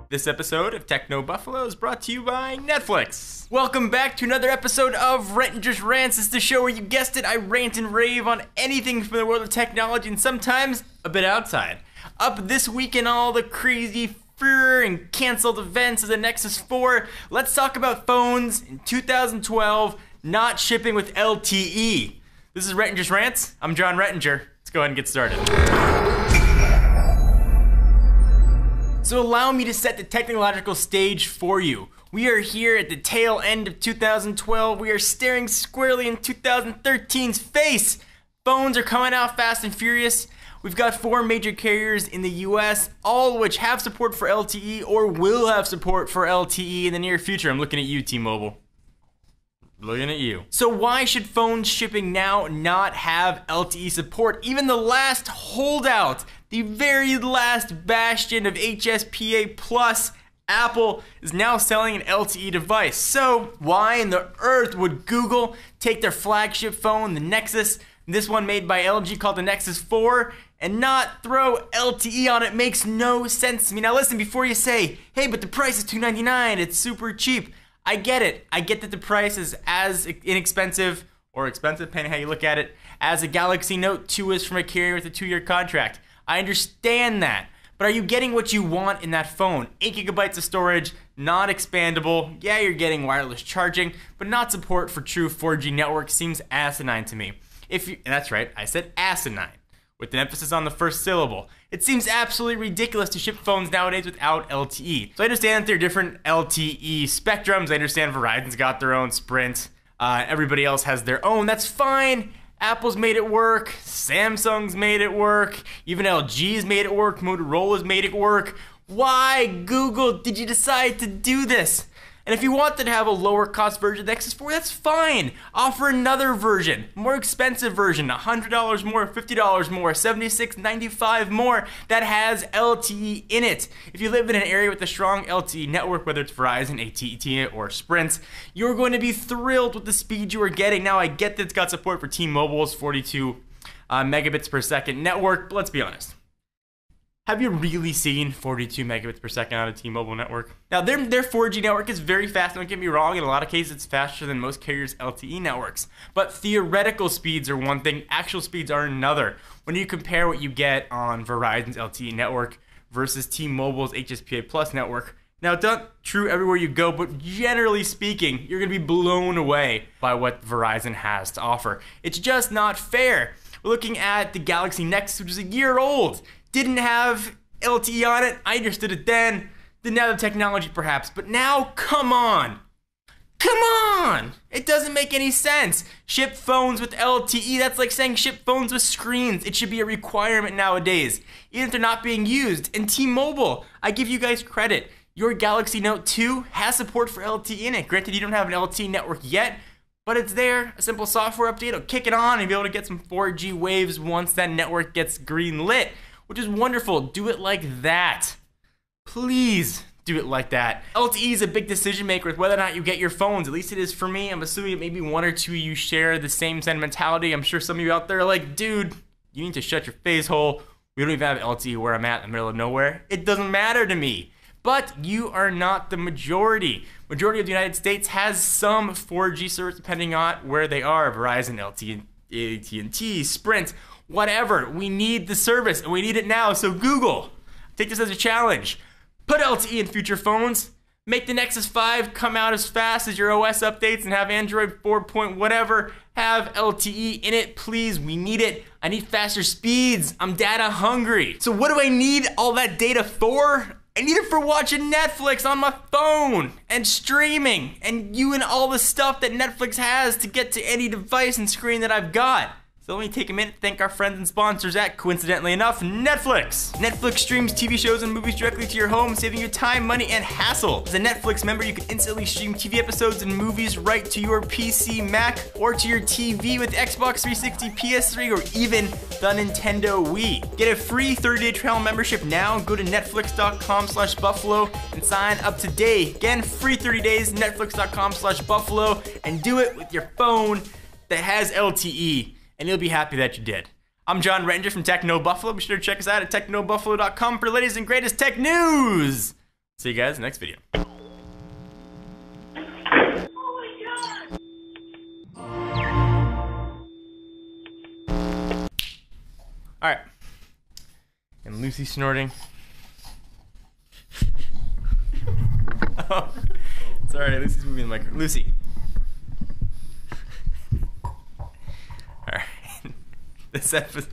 This episode of Techno Buffalo is brought to you by Netflix. Welcome back to another episode of Rettinger's Rants. It's the show where you guessed it, I rant and rave on anything from the world of technology and sometimes a bit outside. Up this week in all the crazy and canceled events of the Nexus 4, let's talk about phones in 2012 not shipping with LTE. This is Rettinger's Rants. I'm John Rettinger. Let's go ahead and get started. So allow me to set the technological stage for you. We are here at the tail end of 2012. We are staring squarely in 2013's face. Phones are coming out fast and furious. We've got 4 major carriers in the US, all of which have support for LTE or will have support for LTE in the near future. I'm looking at you, T-Mobile. Looking at you. So why should phones shipping now not have LTE support? Even the last holdout, the very last bastion of HSPA Plus, Apple is now selling an LTE device. So why in the earth would Google take their flagship phone, the Nexus, this one made by LG called the Nexus 4, and not throw LTE on it? Makes no sense to me. Now listen, before you say, hey, but the price is $299, it's super cheap. I get it. I get that the price is as inexpensive, or expensive, depending how you look at it, as a Galaxy Note 2 is from a carrier with a 2-year contract. I understand that. But are you getting what you want in that phone? 8 gigabytes of storage, not expandable. Yeah, you're getting wireless charging, but not support for true 4G network seems asinine to me. And that's right, I said asinine, with an emphasis on the first syllable. It seems absolutely ridiculous to ship phones nowadays without LTE. So I understand that there are different LTE spectrums. I understand Verizon's got their own, Sprint. Everybody else has their own. That's fine. Apple's made it work. Samsung's made it work. Even LG's made it work. Motorola's made it work. Why, Google, did you decide to do this? And if you wanted to have a lower cost version of Nexus 4, that's fine. Offer another version, more expensive version, $100 more, $50 more, $76.95 more that has LTE in it. If you live in an area with a strong LTE network, whether it's Verizon, AT&T, or Sprint, you're going to be thrilled with the speed you are getting. Now, I get that it's got support for T-Mobile's 42 megabits per second network, but let's be honest. Have you really seen 42 megabits per second on a T-Mobile network? Now, their 4G network is very fast, don't get me wrong. In a lot of cases, it's faster than most carriers' LTE networks. But theoretical speeds are one thing, actual speeds are another. When you compare what you get on Verizon's LTE network versus T-Mobile's HSPA Plus network, now, it's not true everywhere you go, but generally speaking, you're going to be blown away by what Verizon has to offer. It's just not fair. We're looking at the Galaxy Nexus, which is a year old. Didn't have LTE on it. I understood it then. Didn't have the technology perhaps, but now, come on. Come on! It doesn't make any sense. Ship phones with LTE, that's like saying ship phones with screens. It should be a requirement nowadays, even if they're not being used. And T-Mobile, I give you guys credit. Your Galaxy Note 2 has support for LTE in it. Granted, you don't have an LTE network yet, but it's there. A simple software update will kick it on and be able to get some 4G waves once that network gets green lit, which is wonderful. Do it like that. Please do it like that. LTE is a big decision maker with whether or not you get your phones. At least it is for me. I'm assuming maybe 1 or 2 of you share the same sentimentality. I'm sure some of you out there are like, dude, you need to shut your face hole. We don't even have LTE where I'm at in the middle of nowhere. It doesn't matter to me. But you are not the majority. Majority of the United States has some 4G service depending on where they are. Verizon, LTE, AT&T, Sprint, whatever. We need the service and we need it now. So Google, take this as a challenge. Put LTE in future phones. Make the Nexus 5 come out as fast as your OS updates and have Android 4 point whatever have LTE in it. Please, we need it. I need faster speeds. I'm data hungry. So what do I need all that data for? I need it for watching Netflix on my phone and streaming and viewing all the stuff that Netflix has to get to any device and screen that I've got. So let me take a minute to thank our friends and sponsors at, coincidentally enough, Netflix. Netflix streams TV shows and movies directly to your home, saving you time, money, and hassle. As a Netflix member, you can instantly stream TV episodes and movies right to your PC, Mac, or to your TV with Xbox 360, PS3, or even the Nintendo Wii. Get a free 30-day trial membership now. Go to netflix.com/buffalo and sign up today. Again, free 30 days, netflix.com/buffalo, and do it with your phone that has LTE. And you'll be happy that you did. I'm John Rettinger from Techno Buffalo. Be sure to check us out at technobuffalo.com for the latest and greatest tech news. See you guys in the next video. Alright. And Lucy snorting. Oh, sorry, Lucy's moving the microphone. Lucy. Alright. This episode.